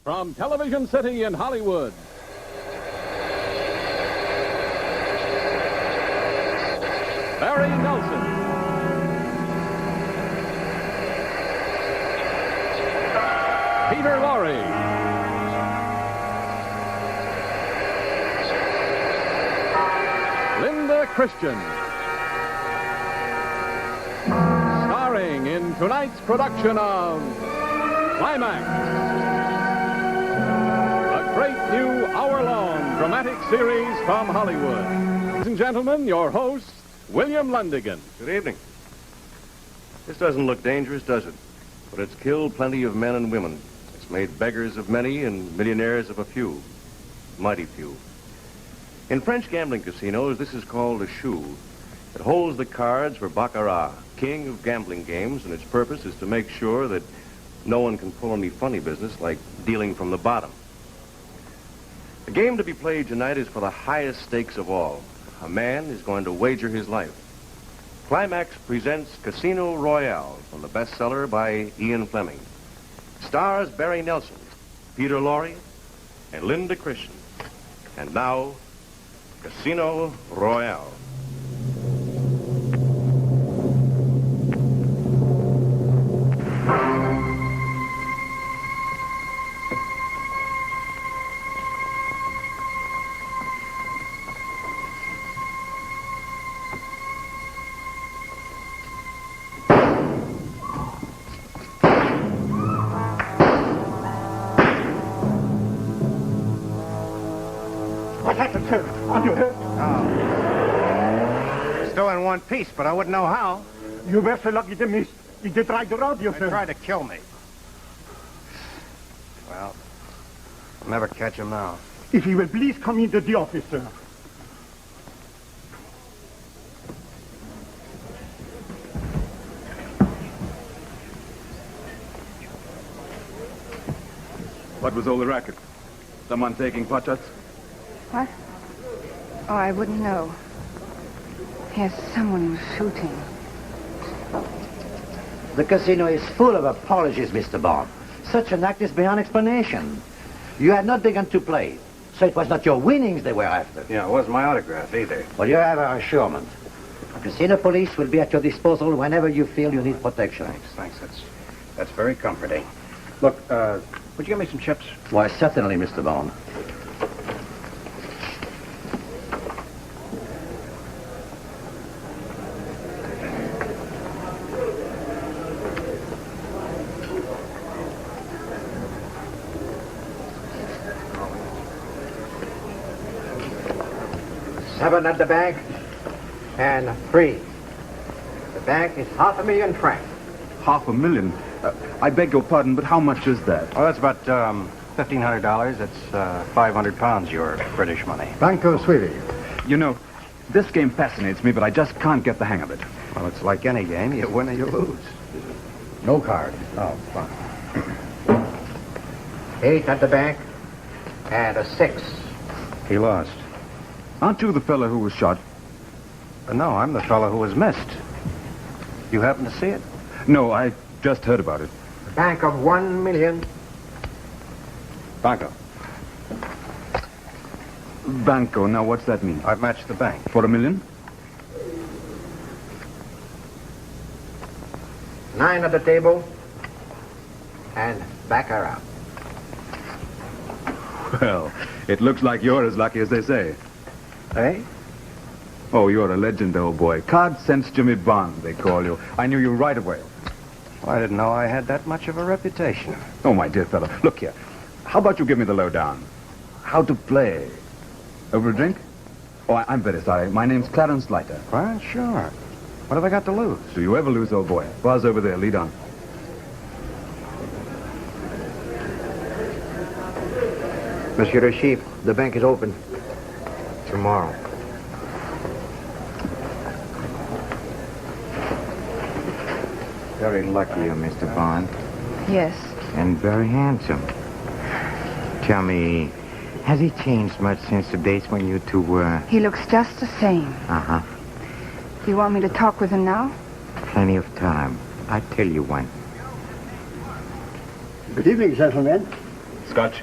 From Television City in Hollywood, Barry Nelson. Peter Lorre. Linda Christian. Starring in tonight's production of Climax, a great new hour-long dramatic series from Hollywood. Ladies and gentlemen, your host, William Lundigan. Good evening. This doesn't look dangerous, does it? But it's killed plenty of men and women. It's made beggars of many and millionaires of a few. Mighty few. In French gambling casinos, this is called a shoe. It holds the cards for baccarat, king of gambling games, and its purpose is to make sure that no one can pull any funny business like dealing from the bottom. The game to be played tonight is for the highest stakes of all. A man is going to wager his life. Climax presents Casino Royale from the bestseller by Ian Fleming. Stars Barry Nelson, Peter Lorre, and Linda Christian. And now, Casino Royale. What happened, sir? Are you hurt? Oh. Still in one piece, but I wouldn't know how. You were so lucky to miss. He did try to rob you, They sir. tried to kill me. Well, I'll never catch him now. If you will please come into the office, sir. What was all the racket? Someone taking pot shots? What? Oh, I wouldn't know. Yes, someone was shooting. The casino is full of apologies, Mr. Bond. Such an act is beyond explanation. You had not begun to play, so it was not your winnings they were after. Yeah, it wasn't my autograph either. Well, you have our assurance. Casino police will be at your disposal whenever you feel you need protection. Thanks. That's very comforting. Look, would you get me some chips? Why, certainly, Mr. Bond. $7 at the bank and $3. The bank is $500,000 francs. $500,000? I beg your pardon, but how much is that? Oh, that's about $1,500. That's 500 pounds, your British money. Banco Suivi. You know, this game fascinates me, but I just can't get the hang of it. Well, it's like any game. You win or you lose. No card. Oh, fine. 8 at the bank and a 6. He lost. Aren't you the fellow who was shot? No, I'm the fellow who was missed. You happen to see it? No, I just heard about it. Bank of 1 million. Banco. Banco, now what's that mean? I've matched the bank. For $1 million? 9 at the table and baccarat. Well, it looks like you're as lucky as they say. Eh? Oh, you're a legend, old boy. Card Sense Jimmy Bond, they call you. I knew you right away. Well, I didn't know I had that much of a reputation. Oh, my dear fellow. Look here. How about you give me the lowdown? How to play. Over a drink? Oh, I'm very sorry. My name's Clarence Leiter. Well, sure. What have I got to lose? Do you ever lose, old boy? Buzz over there. Lead on. Monsieur the Chief, the bank is open. Tomorrow. Very lucky you, Mr. Bond. Yes. And very handsome. Tell me, has he changed much since the days when you two were... He looks just the same. Uh-huh. Do you want me to talk with him now? Plenty of time. I'll tell you when. Good evening, gentlemen. Scotch?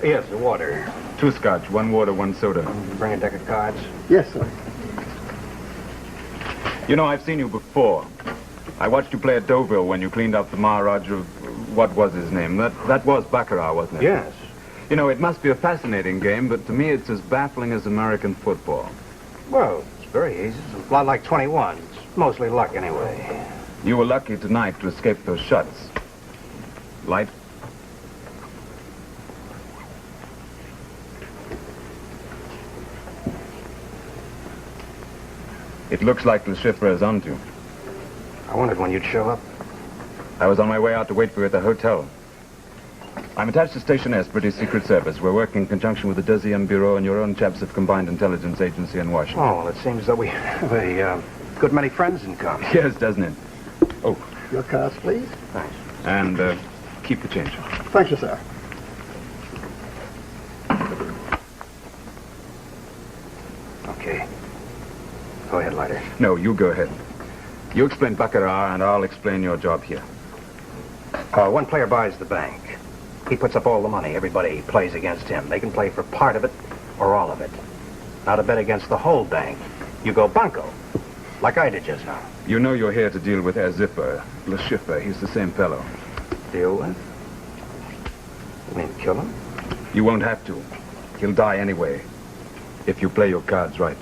Yes, the water. 2 scotch, 1 water, 1 soda. Bring a deck of cards. Yes, sir. You know, I've seen you before. I watched you play at Deauville when you cleaned up the Maharaj of... what was his name? That was Baccarat, wasn't it? Yes. You know, it must be a fascinating game, but to me it's as baffling as American football. Well, it's very easy. It's a lot like 21. It's mostly luck anyway. You were lucky tonight to escape those shots. Light? It looks like Le Chiffre is on to you. I wondered when you'd show up. I was on my way out to wait for you at the hotel. I'm attached to Station S, British Secret Service. We're working in conjunction with the Deuxième Bureau and your own chaps of Combined Intelligence Agency in Washington. Oh, well, it seems that we have a good many friends in common. Yes, doesn't it? Oh, Your cards, please. Thanks. and keep the change. Thank you, sir. Okay. Go ahead, Leiter. No, you go ahead. You explain Baccarat, and I'll explain your job here. One player buys the bank. He puts up all the money. Everybody plays against him. They can play for part of it or all of it. Now to bet against the whole bank, you go banco, like I did just now. You know you're here to deal with Herr Zipper, Le Chiffre. He's the same fellow. Deal with? You mean kill him? You won't have to. He'll die anyway, if you play your cards right.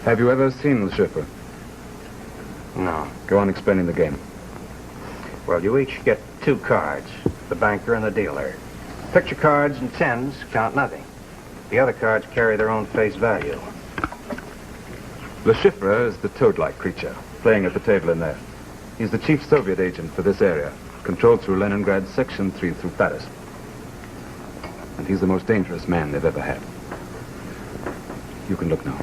Have you ever seen Le Chiffre? No. Go on explaining the game. Well, you each get 2 cards, the banker and the dealer. Picture cards and 10s count nothing. The other cards carry their own face value. Le Chiffre is the toad-like creature, playing at the table in there. He's the chief Soviet agent for this area, controlled through Leningrad, Section 3 through Paris. And he's the most dangerous man they've ever had. You can look now.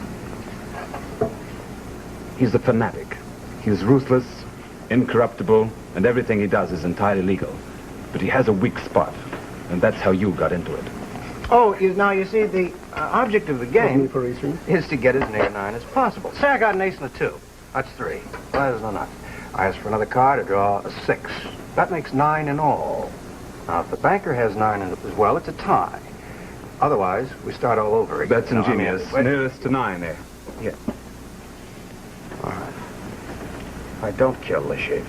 He's a fanatic. He's ruthless, incorruptible, and everything he does is entirely legal. But he has a weak spot, and that's how you got into it. Oh, now you see, the object of the game For racing. is to get as near 9 as possible. Say I got an ace and a 2. That's 3. Well, there's no none. I ask for another card to draw a 6. That makes 9 in all. Now, if the banker has 9 as well, it's a tie. Otherwise, we start all over again. That's ingenious. Nearest to 9 there. Yeah. All right. If I don't kill Le Chiffre,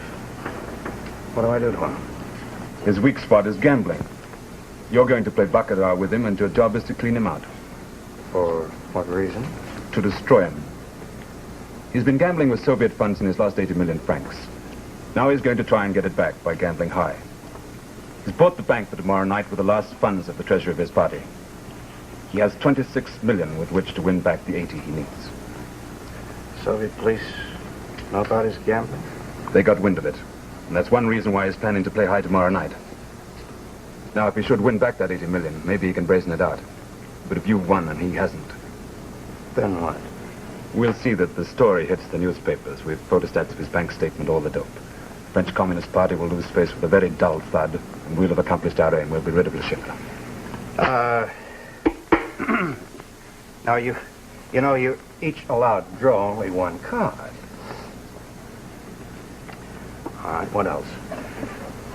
what do I do to him? His weak spot is gambling. You're going to play Baccarat with him, and your job is to clean him out. For what reason? To destroy him. He's been gambling with Soviet funds in his last 80 million francs. Now he's going to try and get it back by gambling high. He's bought the bank for tomorrow night with the last funds of the treasury of his party. He has 26 million with which to win back the 80 he needs. Soviet police know about his gambling? They got wind of it. And that's one reason why he's planning to play high tomorrow night. Now, if he should win back that 80 million, maybe he can brazen it out. But if you've won and he hasn't, Then what? we'll see that the story hits the newspapers with photostats of his bank statement, all the dope. French Communist Party will lose face with a very dull thud, and we'll have accomplished our aim. We'll be rid of Le Chiffre. Now, you know, you're each allowed to draw only 1 card. All right, what else?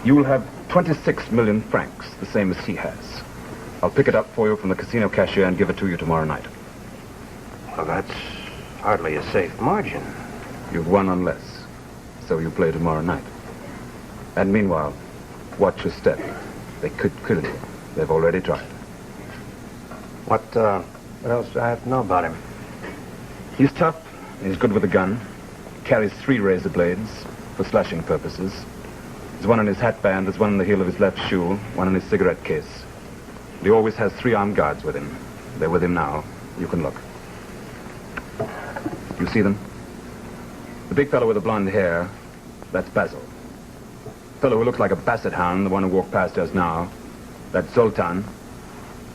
You'll have 26 million francs, the same as he has. I'll pick it up for you from the casino cashier and give it to you tomorrow night. Well, that's hardly a safe margin. You've won on less, so you play tomorrow night. And meanwhile, watch your step. They could kill you. They've already tried. What else do I have to know about him? He's tough. He's good with a gun. Carries 3 razor blades for slashing purposes. There's one in his hatband, there's one in the heel of his left shoe, one in his cigarette case. He always has 3 armed guards with him. They're with him now. You can look. You see them? The big fellow with the blonde hair, that's Basil. The fellow who looks like a basset hound, the one who walked past us now, that's Zoltan.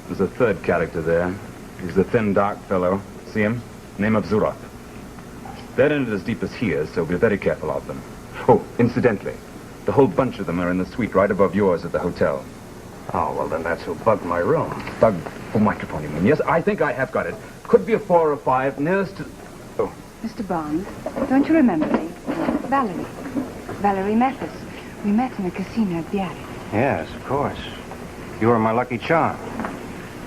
There's a 3rd character there. He's the thin, dark fellow. See him? Name of Zurov. They're in it as deep as he is, so be very careful of them. Oh, incidentally, the whole bunch of them are in the suite right above yours at the hotel. Oh, well, then that's who bugged my room. Bug for microphone, you mean? Yes, I think I have got it. Could be a 4 or 5, nearest to... Oh. Mr. Bond, don't you remember me? Valerie. Valerie Mathis. We met in a casino at Biarritz. Yes, of course. You were my lucky charm.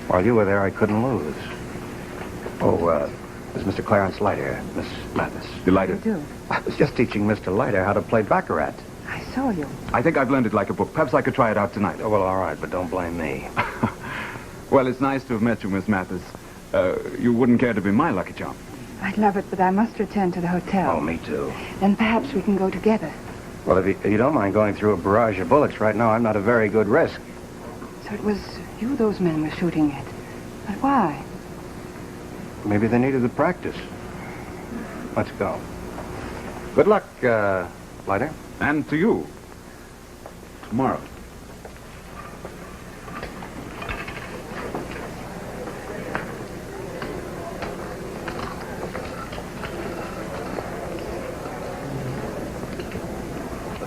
While you were there, I couldn't lose. Oh, this is Mr. Clarence Leiter, Miss Mathis. Delighted. You do? I was just teaching Mr. Leiter how to play baccarat. I saw you. I think I've learned it like a book. Perhaps I could try it out tonight. Oh, well, all right, but don't blame me. Well, it's nice to have met you, Miss Mathis. You wouldn't care to be my lucky charm. I'd love it, but I must return to the hotel. Oh, me too. Then perhaps we can go together. Well, if you don't mind going through a barrage of bullets right now, I'm not a very good risk. So it was you those men were shooting at. But why? Maybe they needed the practice. Let's go. Good luck, Leiter. And to you. Tomorrow.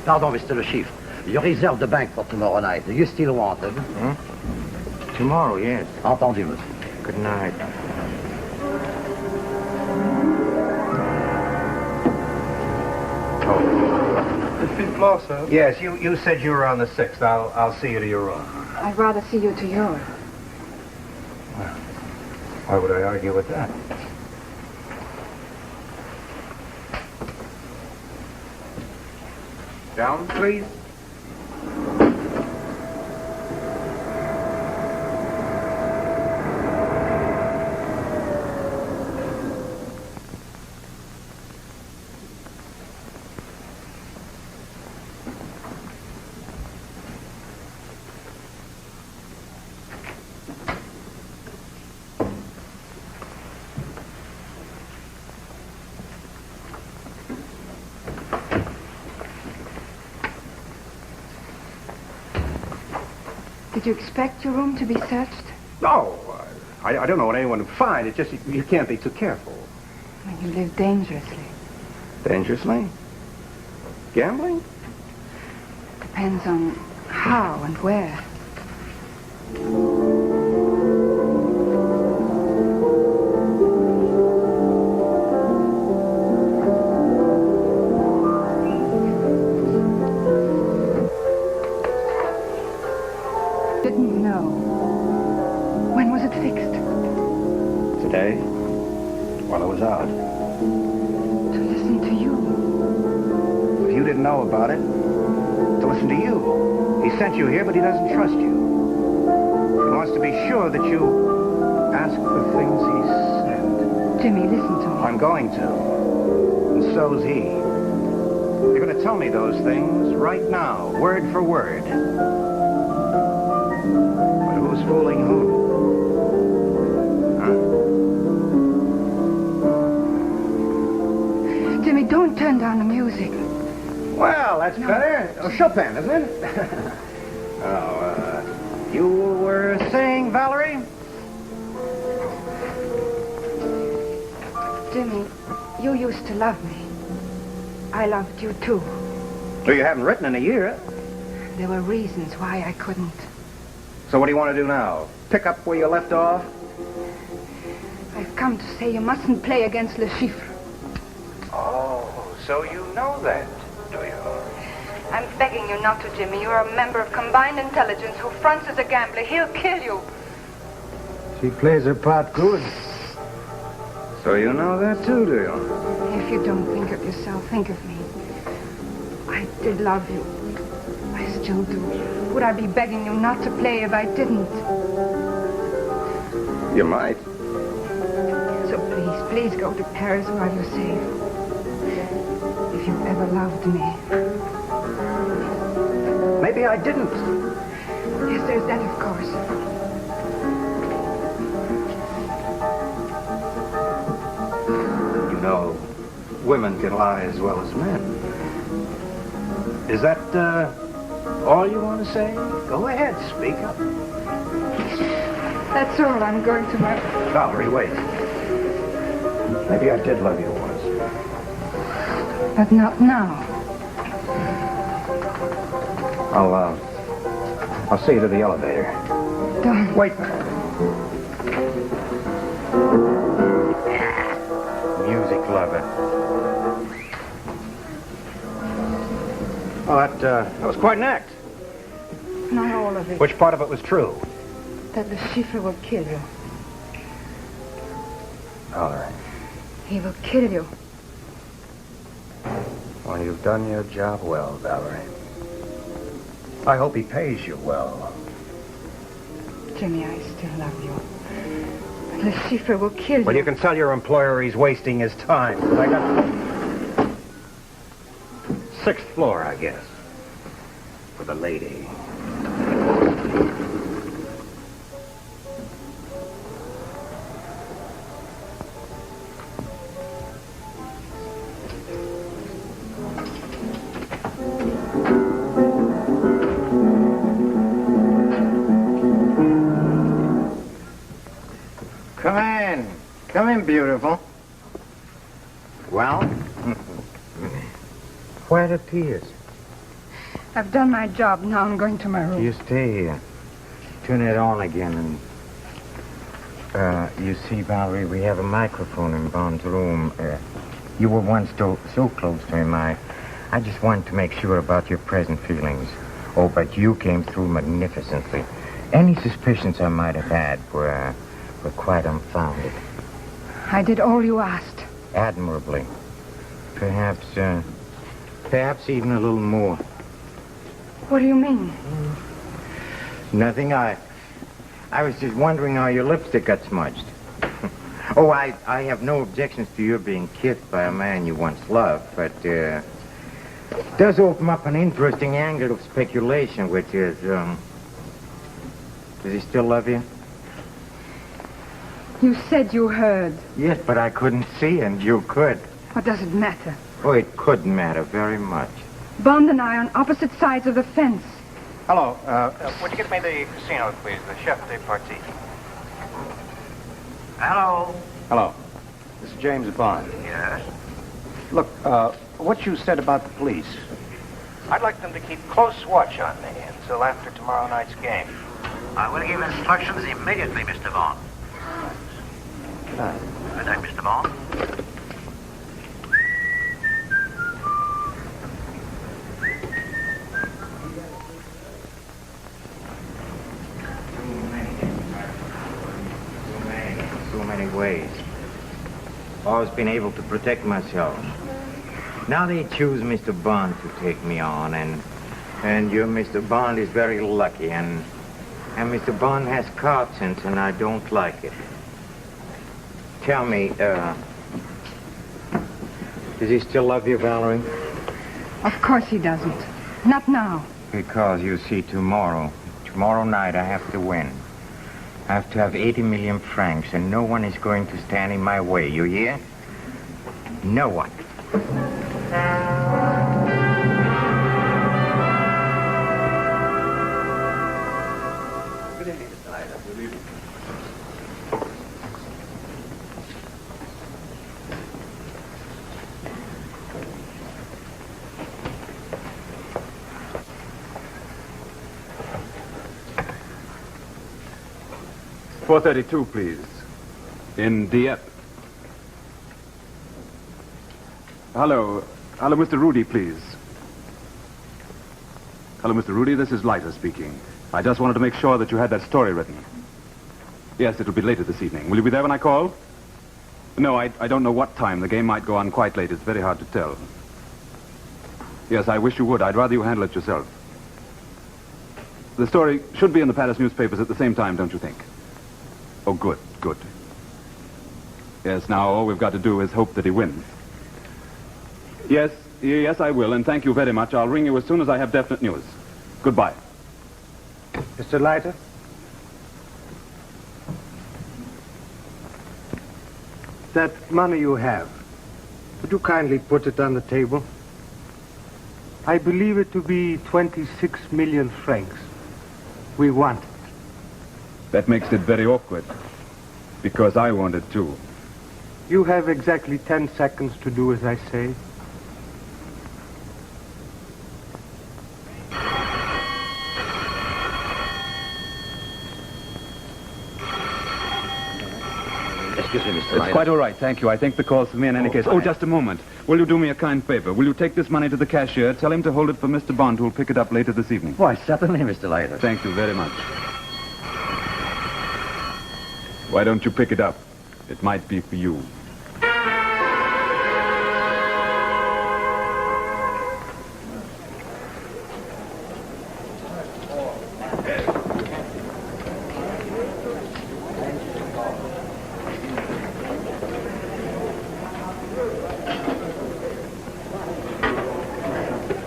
Pardon, Mr. Le Chiffre. You reserve the bank for tomorrow night. Do you still want it? Tomorrow, yes. Entendu, monsieur. Good night. The 5th floor, sir. Yes, you said you were on the 6th. I'll see you to your room. I'd rather see you to yours. Why would I argue with that? Down, please. Did you expect your room to be searched? No, I don't know what anyone would find. It's just you can't be too careful. When you live dangerously. Dangerously? Gambling? Depends on how and where. Didn't know. When was it fixed? Today, while I was out. To listen to you. If you didn't know about it, to listen to you. He sent you here, but he doesn't trust you. He wants to be sure that you ask the things he said. Jimmy, listen to me. I'm going to. And so's he. You're going to tell me those things right now, word for word. But who's fooling who? Huh? Jimmy, don't turn down the music. Well, that's better. Oh, Chopin, isn't it? You were saying, Valerie? Jimmy, you used to love me. I loved you too. Well, you haven't written in a year. There were reasons why I couldn't. So what do you want to do now? Pick up where you left off? I've come to say you mustn't play against Le Chiffre. Oh, so you know that, do you? I'm begging you not to, Jimmy. You're a member of Combined Intelligence who fronts as a gambler. He'll kill you. She plays her part good. So you know that too, do you? If you don't think of yourself, think of me. I did love you. I still do. Would I be begging you not to play if I didn't? You might. So please go to Paris while you're safe. If you ever loved me. Maybe I didn't. Yes, there's that, of course. You know, women can lie as well as men. Is that, all you want to say? Go ahead, speak up. That's all. I'm going to my... Valerie, wait. Maybe I did love you once. But not now. I'll see you to the elevator. Don't. Wait. Music lover. Oh, that was quite an act. Not all of it. Which part of it was true? That the Schiffer will kill you. Valerie. He will kill you. Well, you've done your job well, Valerie. I hope he pays you well. Jimmy, I still love you. But the Schiffer will kill you. Well, you can tell your employer he's wasting his time. I got... 6th floor, I guess. For the lady. Come in. Come in, beautiful. Well? Why the tears? I've done my job. Now I'm going to my room. You stay here. Turn it on again and... you see, Valerie, we have a microphone in Bond's room. You were once so close to him. I just wanted to make sure about your present feelings. Oh, but you came through magnificently. Any suspicions I might have had were quite unfounded. I did all you asked. Admirably. Perhaps even a little more. What do you mean? Nothing. I was just wondering how your lipstick got smudged. Oh, I have no objections to your being kissed by a man you once loved, but it does open up an interesting angle of speculation, which is, does he still love you? You said you heard. Yes, but I couldn't see, and you could. What does it matter? Oh, it could matter very much. Bond and I are on opposite sides of the fence. Hello. Would you get me the casino, please? The chef de partie. Hello. Hello. This is James Bond. Yes? Look, what you said about the police. I'd like them to keep close watch on me until after tomorrow night's game. I will give instructions immediately, Mr. Bond. Good night, Mr. Bond. So many ways. Always been able to protect myself. Now they choose Mr. Bond to take me on, and your Mr. Bond is very lucky, and Mr. Bond has card sense, and I don't like it. Tell me, does he still love you, Valerie? Of course he doesn't. Not now. Because, you see, tomorrow night I have to win. I have to have 80 million francs, and no one is going to stand in my way, you hear? No one. Good evening, Mr. Hyder. Good evening. .432, please. In Dieppe. Hello, Mr. Rudy, please. Hello, Mr. Rudy, this is Leiter speaking. I just wanted to make sure that you had that story written. Yes, it'll be later this evening. Will you be there when I call? No, I don't know what time. The game might go on quite late. It's very hard to tell. Yes, I wish you would. I'd rather you handle it yourself. The story should be in the Paris newspapers at the same time, don't you think? Oh, good, good. Yes, now all we've got to do is hope that he wins. Yes, I will, and thank you very much. I'll ring you as soon as I have definite news. Goodbye. Mr. Leiter? That money you have, would you kindly put it on the table? I believe it to be 26 million francs. We want it. That makes it very awkward, because I want it too. You have exactly 10 seconds to do as I say. Excuse me, Mr. It's Leiter. quite all right, thank you. I think the call's for me in any case. Oh, fine. just a moment. Will you do me a kind favor? Will you take this money to the cashier? Tell him to hold it for Mr. Bond, who'll pick it up later this evening. Why, certainly, Mr. Leiter. Thank you very much. Why don't you pick it up? It might be for you.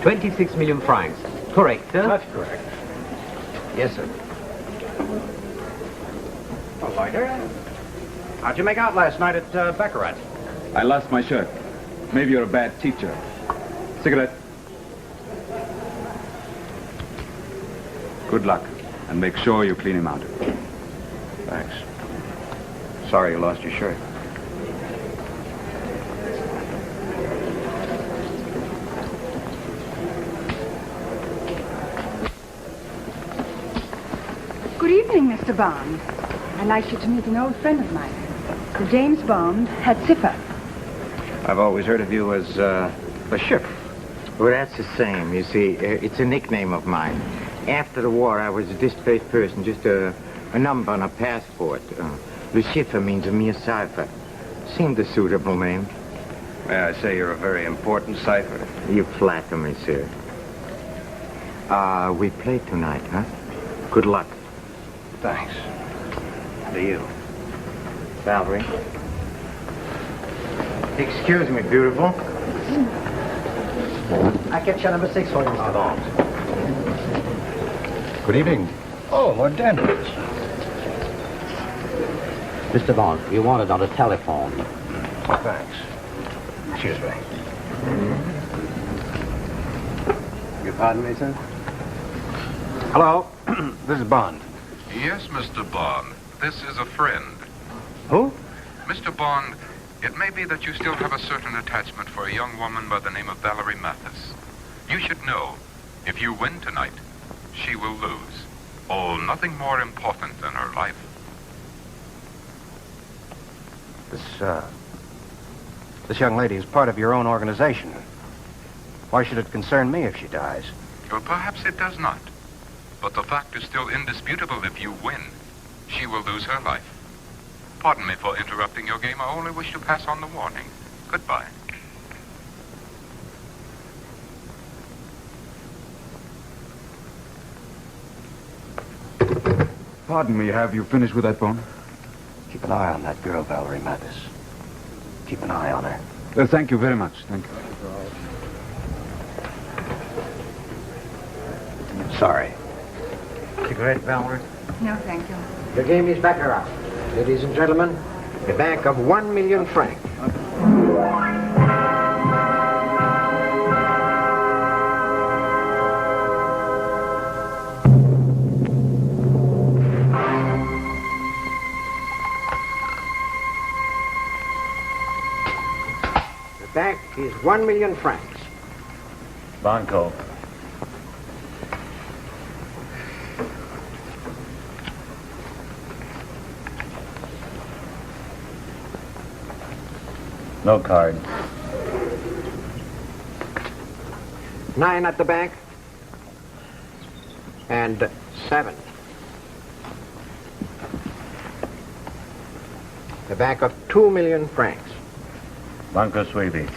$26 million francs. Correct, sir? That's correct. Yes, sir. Oh, Leiter. How'd you make out last night at Baccarat? I lost my shirt. Maybe you're a bad teacher. Cigarette. Good luck. And make sure you clean him out. Thanks. Sorry you lost your shirt. Good evening, Mr. Bond. I'd like you to meet an old friend of mine, Sir James Bond, hat Ziffer. I've always heard of you as the ship. Well, that's the same. You see, it's a nickname of mine. After the war, I was a displaced person, just a number on a passport. Le Chiffre means a mere cipher. Seemed a suitable name. May I say you're a very important cipher? You flatter me, sir. We play tonight, huh? Good luck. Thanks. To you. Valerie. Excuse me, beautiful. I kept your number 6 for you, Mr. Bond. Good evening. Oh, Lord Danvers. Mr. Bond, you wanted on the telephone. Thanks. Excuse me. You pardon me, sir? Hello. This is Bond. Yes, Mr. Bond. This is a friend. Who? Mr. Bond, it may be that you still have a certain attachment for a young woman by the name of Valerie Mathis. You should know, if you win tonight, she will lose. Oh, nothing more important than her life. This young lady is part of your own organization. Why should it concern me if she dies? Well, perhaps it does not. But the fact is still indisputable. If you win, she will lose her life. Pardon me for interrupting your game. I only wish to pass on the warning. Goodbye. Pardon me, have you finished with that phone? Keep an eye on that girl, Valerie Mathis. Keep an eye on her. Thank you very much. Thank you. Sorry. Cigarette, Valerie? No, thank you. The game is Baccarat. Ladies and gentlemen, a bank of 1 million francs. The bank is 1 million francs. Banco. No card. 9 at the bank. And 7. The bank of 2 million francs. Banco Suebi.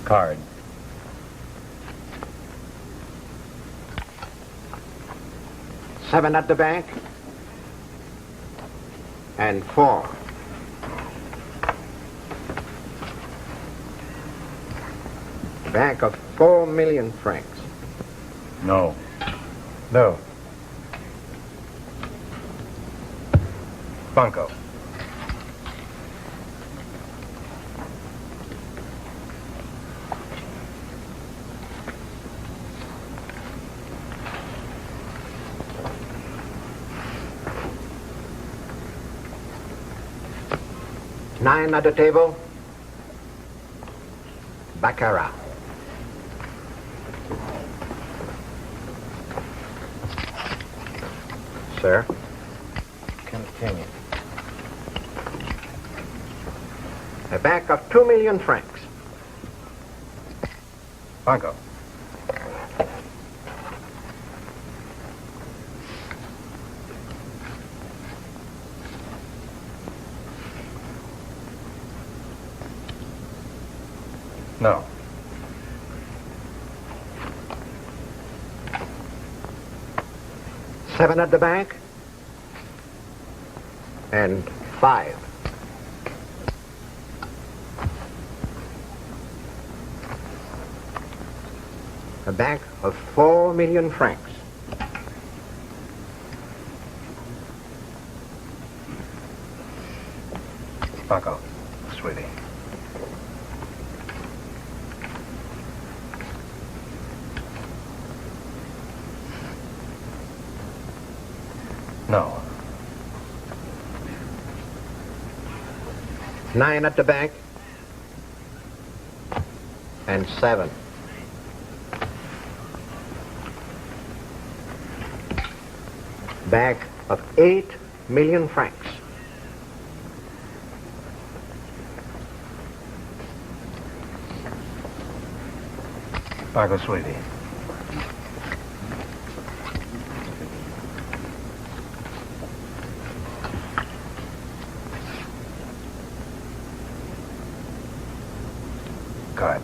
Card. Seven at the bank. And 4. Bank of 4 million francs. No. No. Banco. Nine at the table. Baccarat. sir. Continue. A bank of 2 million francs. Banco. No. Seven at the bank. And 5. A bank of 4 million francs. Paco, sweetie. No. 9 at the bank. And 7. Bank of 8 million francs. Paco, sweetie. Card.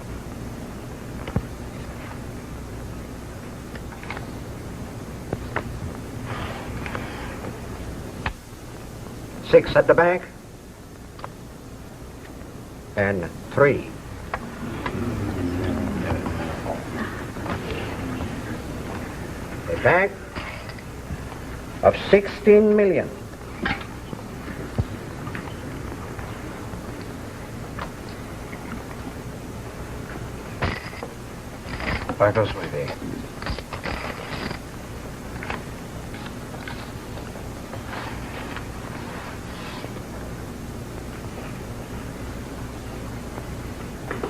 Six at the bank. And 3. A bank of 16 million. Paco, sweetie.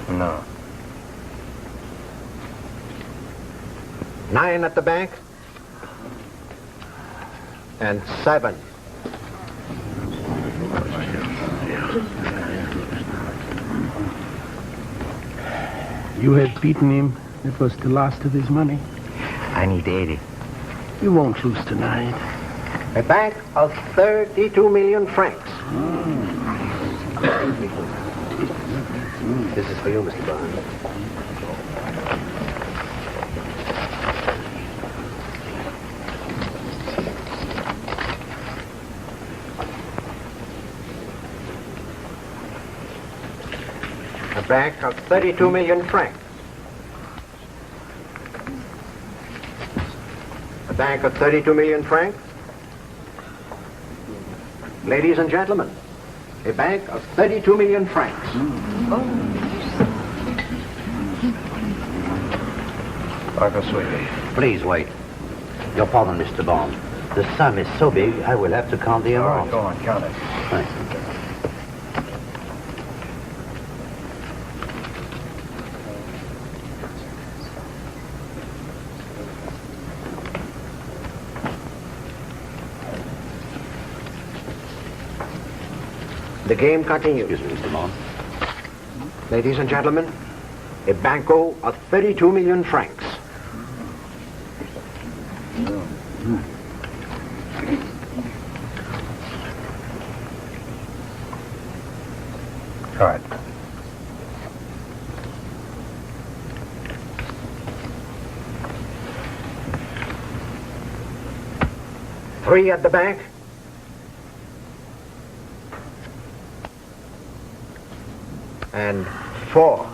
No. 9 at the bank. And 7. You had beaten him. It was the last of his money. I need 80. You won't lose tonight. A bank of 32 million francs. This is for you, Mr. Bond. A bank of 32 million francs. A bank of 32 million francs. Ladies and gentlemen, a bank of 32 million francs. Paco, sweetie. Please wait. Your pardon, Mr. Bond. The sum is so big, I will have to count the All right, amount. go on, count it. Thanks. The game continues. Excuse me, Mr. Bond. Ladies and gentlemen, a banco of 32 million francs. Card. Three at the bank. And 4.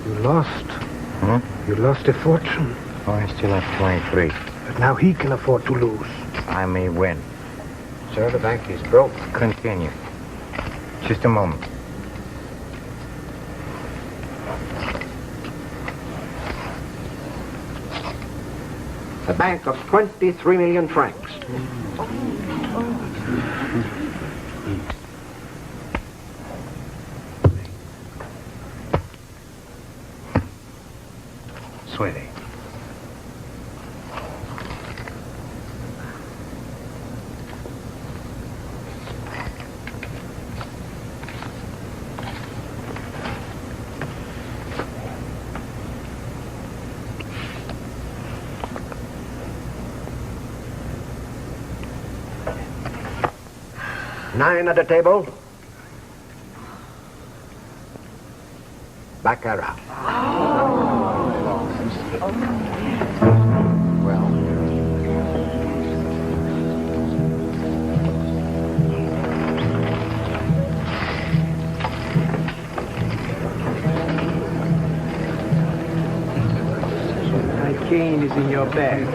You lost. Huh? You lost a fortune. Oh, I still have 23. But now he can afford to lose. I may win. Sir, the bank is broke. Continue. Just a moment. A bank of 23 million francs. Sweetie. Nine at the table. Baccarat. Well. My cane is in your bag,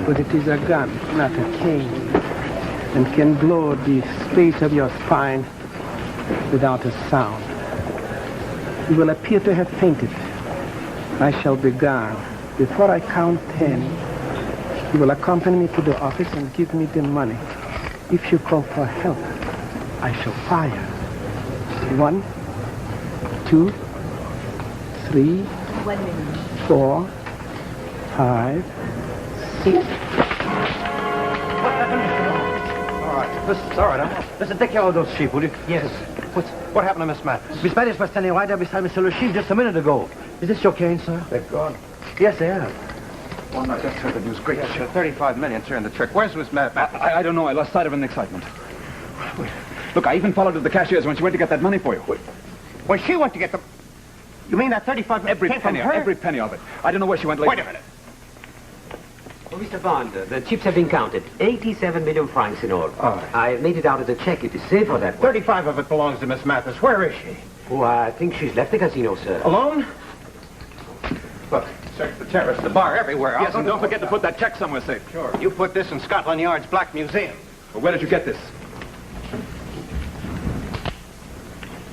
but it is a gun, not a cane, and can blow the space of your spine without a sound. You will appear to have fainted. I shall be gone. Before I count 10, you will accompany me to the office and give me the money. If you call for help, I shall fire. 1, 2, 3, 4, 5, 6. All right. Listen, take care of those sheep, will you? Yes. What happened to Miss Mathis? Miss Mattis was standing right there beside Mr. Le Chiffre just a minute ago. Is this your cane, sir? They've gone. Yes, they have. Well, I just heard the news. Great. 35 million turned the trick. Where's Miss Mathis? I don't know. I lost sight of her in the excitement. Wait. Look, I even followed her to the cashier's when she went to get that money for you. When she went to get the... You mean that 35 Every came penny, from her? every penny of it. I don't know where she went later. Wait a minute. Well, Mr. Bond, the chips have been counted. 87 million francs in all. All right. I made it out of the check. It is safe for that one. 35 of it belongs to Miss Mathis. Where is she? Oh, I think she's left the casino, sir. Alone? Look, search the terrace, the bar, everywhere. Yes, and don't forget to put that check somewhere safe. Sure. You put this in Scotland Yard's Black Museum. Well, where did you get this?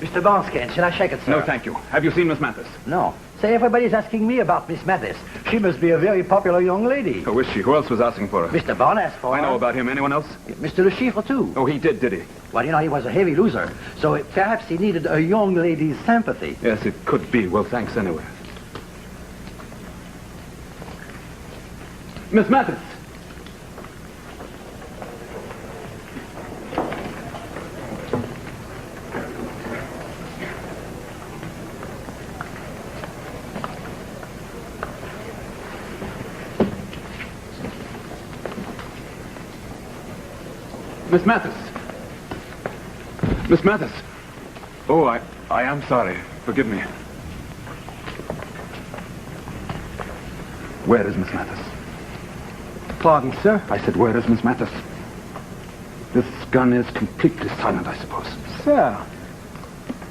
Mr. Bond's cane. Shall I shake it, sir? No, thank you. Have you seen Miss Mathis? No. Say, everybody's asking me about Miss Mattis. She must be a very popular young lady. Oh, is she? Who else was asking for her? Mr. Bond asked for her. I know about him. Anyone else? Mr. Le Chiffre, too. Oh, he did he? Well, you know, he was a heavy loser, so perhaps he needed a young lady's sympathy. Yes, it could be. Well, thanks anyway. Miss Mathis! Miss Mathis! Miss Mathis! Oh, I am sorry. Forgive me. Where is Miss Mathis? Pardon, sir? I said, where is Miss Mathis? This gun is completely silent, I suppose. Sir,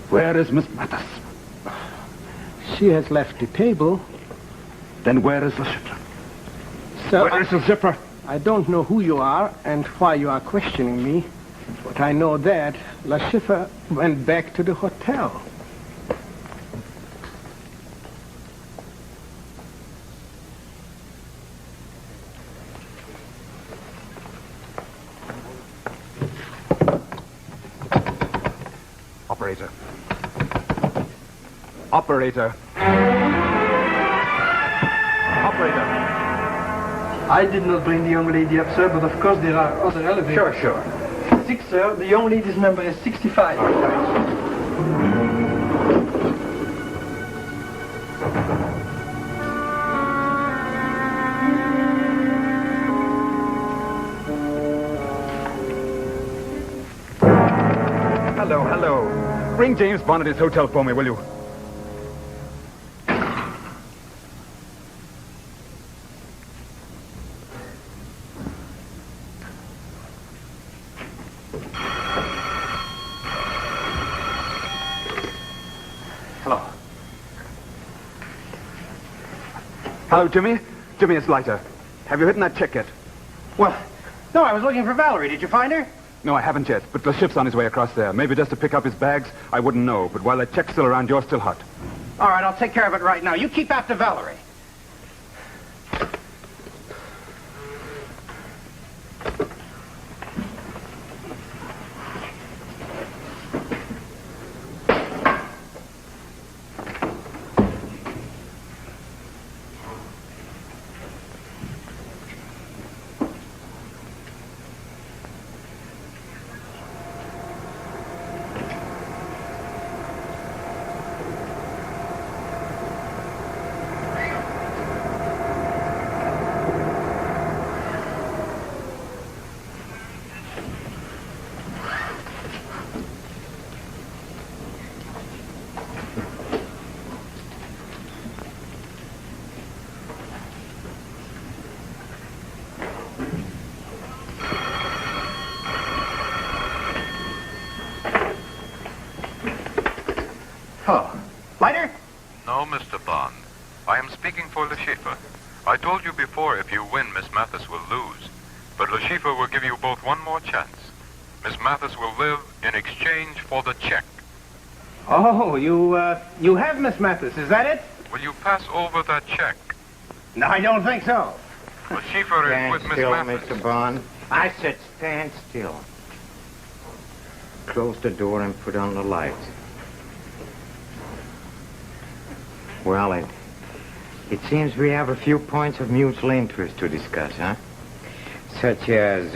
Where is Miss Mathis? she has left the table. Then where is Le Chiffre? Sir, Where is Le Chiffre? I don't know who you are and why you are questioning me, but I know that Le Chiffre went back to the hotel. Operator. Operator. Operator. I did not bring the young lady up, sir, but of course there are other elevators. Sure. 6, sir. The young lady's number is 65. Hello. Ring James Bond at his hotel for me, will you? Hello, Jimmy. Jimmy, it's Leiter. Have you hidden that check yet? Well, no, I was looking for Valerie. Did you find her? No, I haven't yet, but the ship's on his way across there. Maybe just to pick up his bags. I wouldn't know, but while that check's still around, you're still hot. All right, I'll take care of it right now. You keep after Valerie. I'm speaking for Le Chiffre. I told you before if you win, Miss Mathis will lose. But Le Chiffre will give you both one more chance. Miss Mathis will live in exchange for the check. Oh, you have Miss Mathis, is that it? Will you pass over that check? No, I don't think so. Le Chiffre is Stand with Miss still, Mathis. Mr. Bond. I said stand still. Close the door and put on the lights. Well, it seems we have a few points of mutual interest to discuss, huh? Such as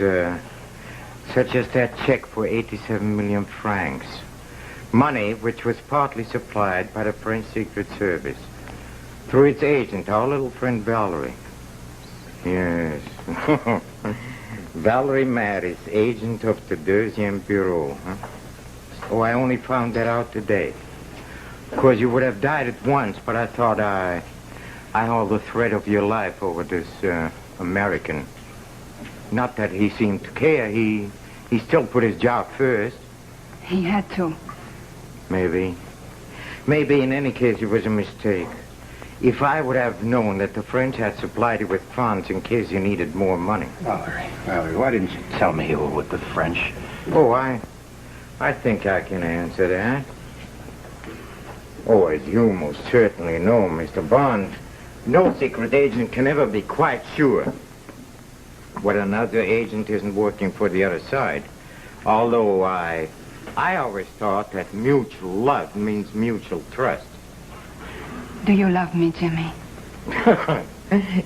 that check for 87 million francs. Money which was partly supplied by the French Secret Service through its agent, our little friend Valerie. Yes. Valerie Maris, agent of the Deuxième Bureau. Huh? Oh, I only found that out today. Of course, you would have died at once, but I thought I hold the thread of your life over this American. Not that he seemed to care. He still put his job first. He had to. Maybe. Maybe in any case it was a mistake. If I would have known that the French had supplied you with funds in case you needed more money. Valerie, why didn't you tell me you were with the French? Oh, I think I can answer that. Oh, as you most certainly know, Mr. Bond, no secret agent can ever be quite sure when another agent isn't working for the other side. Although I always thought that mutual love means mutual trust. Do you love me, Jimmy?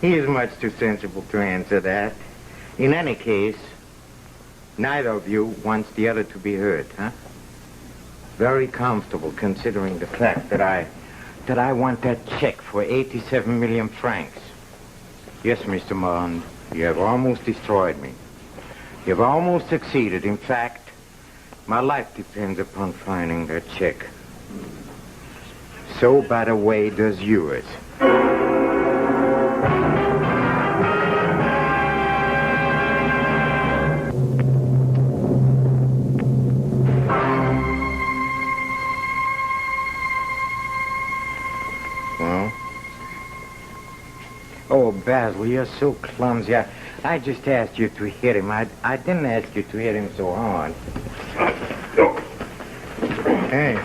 He is much too sensible to answer that. In any case, neither of you wants the other to be hurt, huh? Very comfortable considering the fact that I want that check for 87 million francs. Yes, Mr. Bond, you have almost destroyed me. You have almost succeeded. In fact, my life depends upon finding that check. So, by the way, does yours. Well? Oh, Basil, you're so clumsy. I just asked you to hit him. I didn't ask you to hit him so hard. Hey.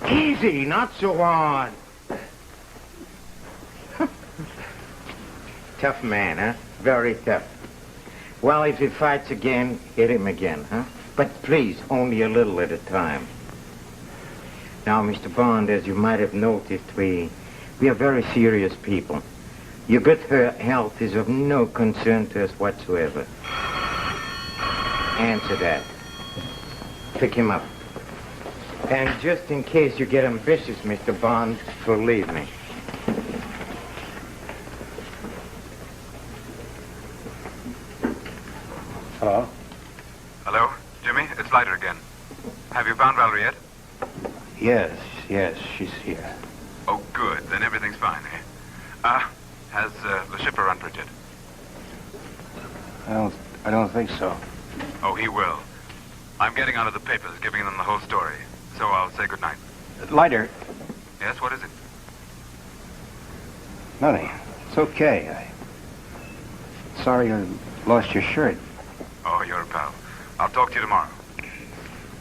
Easy, not so hard. Tough man, huh? Very tough. Well, if he fights again, hit him again, huh? But please, only a little at a time. Now, Mr. Bond, as you might have noticed, we are very serious people. Your good health is of no concern to us whatsoever. Answer that. Pick him up. And just in case you get ambitious, Mr. Bond, believe me. Hello? Hello? Jimmy, it's Leiter again. Have you found Valerie yet? Yes, she's here. Oh, good. Then everything's fine, eh? Has Le Chiffre run for it yet? I don't think so. Oh, he will. I'm getting onto the papers, giving them the whole story. So I'll say goodnight. Leiter. Yes, what is it? Nothing. It's okay. Sorry you lost your shirt. Oh, you're a pal. I'll talk to you tomorrow.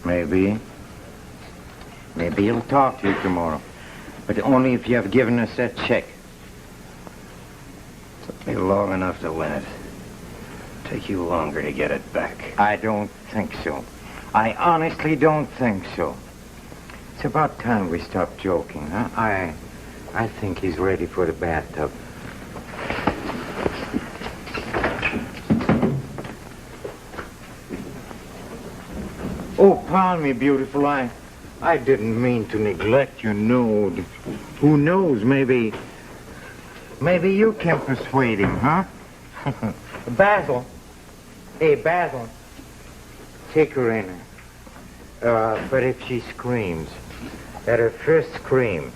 Maybe. Maybe he'll talk to you tomorrow. But only if you have given us that check. Took me long enough to win it. Take you longer to get it back. I don't think so. I honestly don't think so. It's about time we stopped joking, huh? I think he's ready for the bathtub. Oh, pardon me, beautiful. I didn't mean to neglect your nude. Who knows, maybe you can persuade him, huh? Basil. Hey, Basil. Take her in. But if she screams, at her first scream,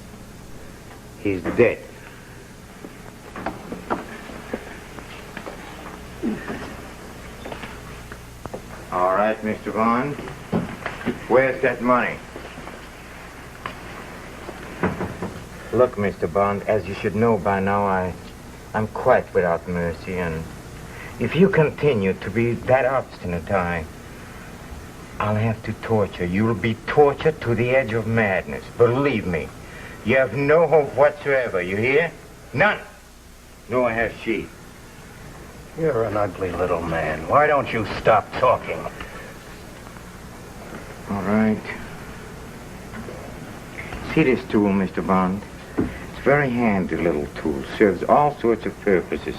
he's dead. All right, Mr. Bond. Where's that money? Look, Mr. Bond, as you should know by now, I'm quite without mercy, and if you continue to be that obstinate, I'll have to torture. You'll be tortured to the edge of madness. Believe me. You have no hope whatsoever, you hear? None. Nor has she. You're an ugly little man. Why don't you stop talking? All right. See this tool, Mr. Bond? It's a very handy little tool. Serves all sorts of purposes.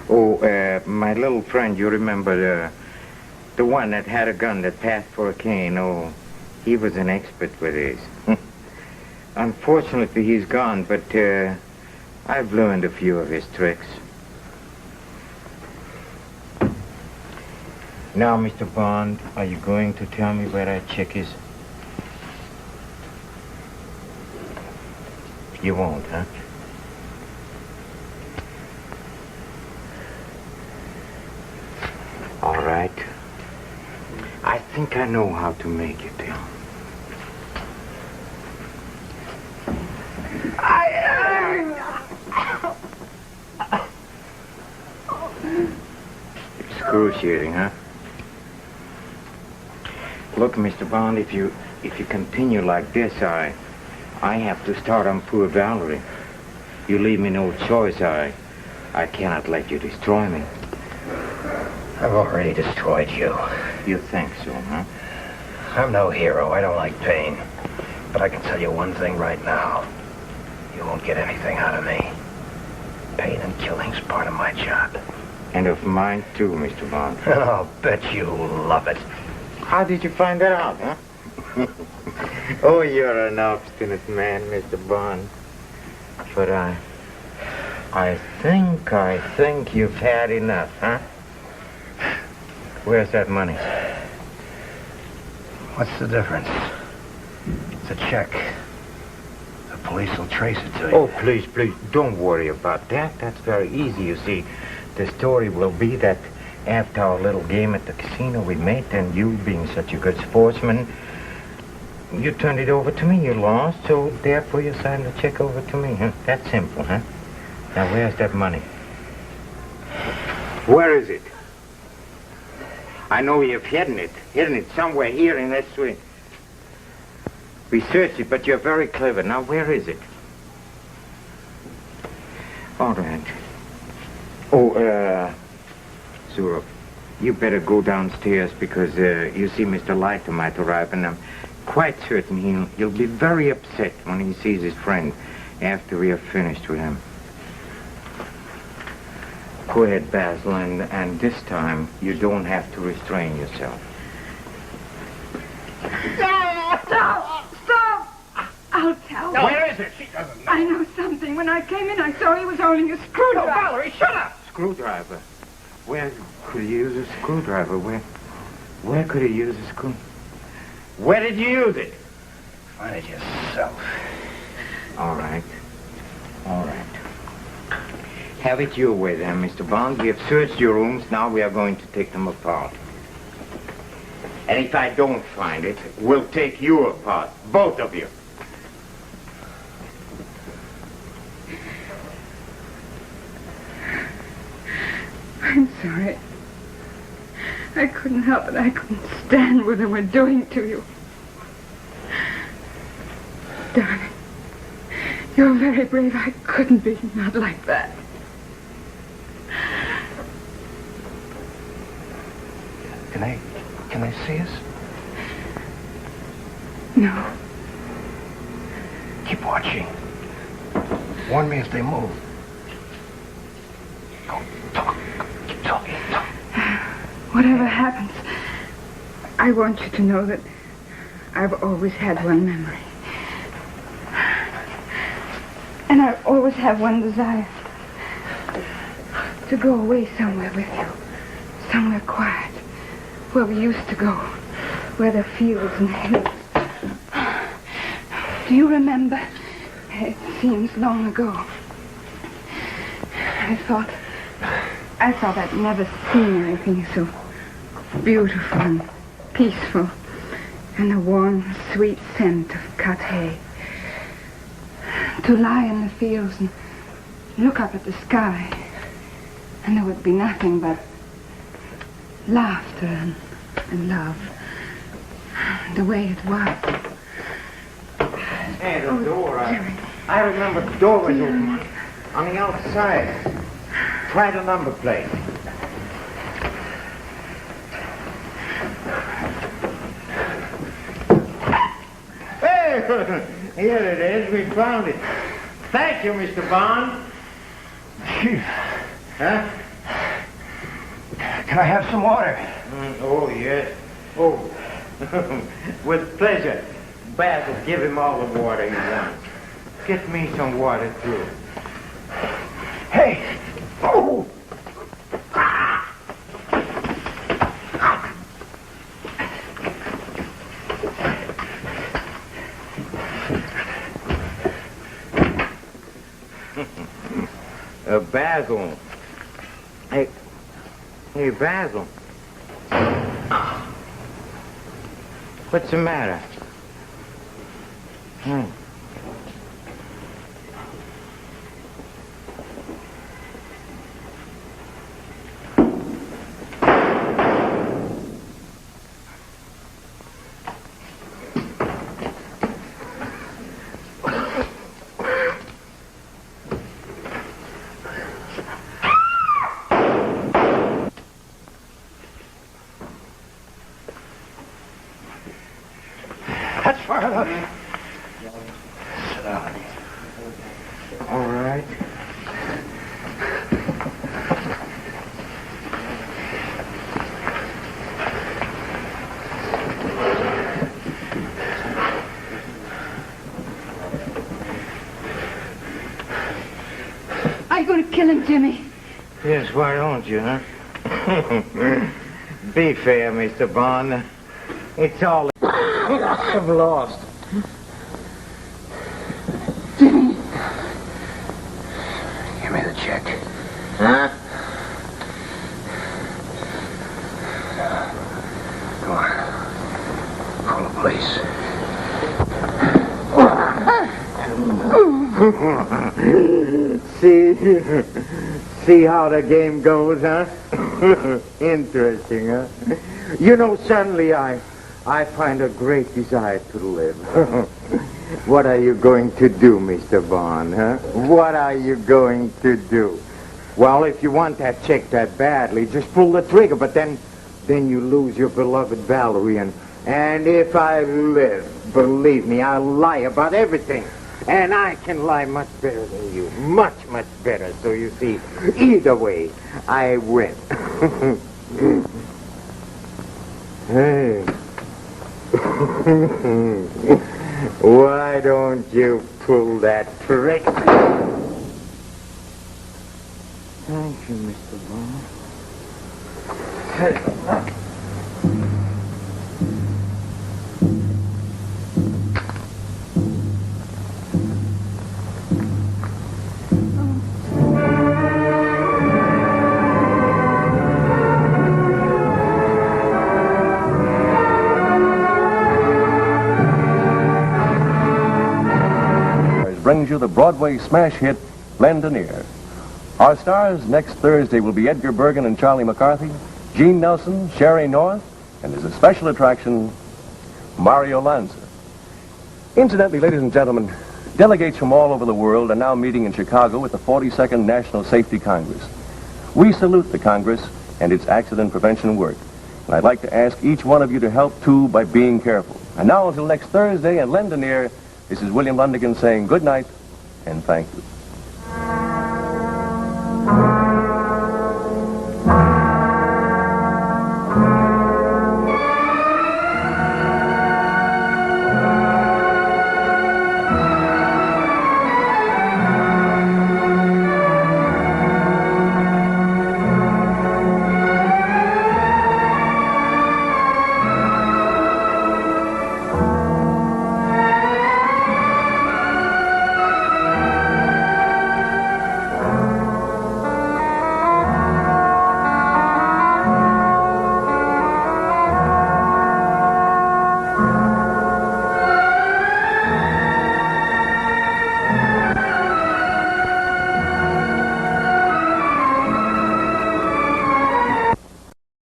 Oh, my little friend, you remember the one that had a gun that passed for a cane? Oh, he was an expert with his. Unfortunately, he's gone, but I've learned a few of his tricks. Now, Mr. Bond, are you going to tell me where that chick is? You won't, huh? All right. I think I know how to make you tell. Excruciating, huh? Look, Mr. Bond, if you continue like this, I have to start on poor Valerie. You leave me no choice. I cannot let you destroy me. I've already destroyed you. You think so, huh? I'm no hero. I don't like pain. But I can tell you one thing right now. You won't get anything out of me. Pain and killing's part of my job. And of mine, too, Mr. Bond. And I'll bet you love it. How did you find that out, huh? Oh, you're an obstinate man, Mr. Bond. But I think you've had enough, huh? Where's that money? What's the difference? It's a check. The police will trace it to you. Oh, please, don't worry about that. That's very easy, you see. The story will be that after our little game at the casino we made, and you being such a good sportsman, you turned it over to me. You lost, so therefore you signed the check over to me, huh? That's simple, huh? Now, where's that money? Where is it? I know you've hidden it somewhere here in this suite. We searched it, but you're very clever. Now, where is it? All right. Oh, Zurab, you better go downstairs because, you see, Mr. Leiter might arrive, and I'm quite certain he'll be very upset when he sees his friend after we have finished with him. Go ahead, Basil, and this time you don't have to restrain yourself. Stop! I'll tell. No, where is it? She doesn't know. I know something. When I came in, I saw he was holding a screwdriver. No, Valerie, shut up! Screwdriver? Where could he use a screwdriver? Where could he use a screw? Where did you use it? Find it yourself. All right. Have it your way then, Mr. Bond. We have searched your rooms. Now we are going to take them apart. And if I don't find it, we'll take you apart. Both of you. I'm sorry. I couldn't help it. I couldn't stand what they were doing to you. Darling, you're very brave. I couldn't be not like that. Can they see us? No. Keep watching. Warn me if they move. Go, talk. Keep talking. Talk. Whatever happens, I want you to know that I've always had one memory. And I always have one desire. To go away somewhere with you. Somewhere quiet. Where we used to go. Where there are fields and hills. Do you remember? It seems long ago. I thought I'd never seen anything so beautiful and peaceful, and the warm, sweet scent of cut hay. To lie in the fields and look up at the sky. And there would be nothing but laughter and love. The way it was. Hey, the door. I remember the door was open on the outside. Try the number plate. Hey, here it is. We found it. Thank you, Mr. Bond. Chief. Huh? Can I have some water? Oh, yes. Oh, with pleasure. Basil, give him all the water he wants. Get me some water, too. Hey! Oh! Basil. Hey, Basil. What's the matter? That's far enough. Sit down. All right. Are you going to kill him, Jimmy? Yes, why don't you, huh? Be fair, Mr. Bond. It's all I've lost. Jimmy. Give me the check. Huh? Go on. Call the police. See how the game goes, huh? Interesting, huh? You know, suddenly I find a great desire to live. What are you going to do, Mr. Bond, huh? What are you going to do? Well, if you want that check that badly, just pull the trigger, but then you lose your beloved Valerie, and if I live, believe me, I'll lie about everything. And I can lie much better than you. Much, much better. So you see, either way, I win. Hey. Why don't you pull that trick? Thank you, Mr. Bond. Brings you the Broadway smash hit, Lend an Ear. Our stars next Thursday will be Edgar Bergen and Charlie McCarthy, Gene Nelson, Sherry North, and as a special attraction, Mario Lanza. Incidentally, ladies and gentlemen, delegates from all over the world are now meeting in Chicago at the 42nd National Safety Congress. We salute the Congress and its accident prevention work. And I'd like to ask each one of you to help, too, by being careful. And now, until next Thursday and Lend an Ear, this is William Lundigan saying good night and thank you.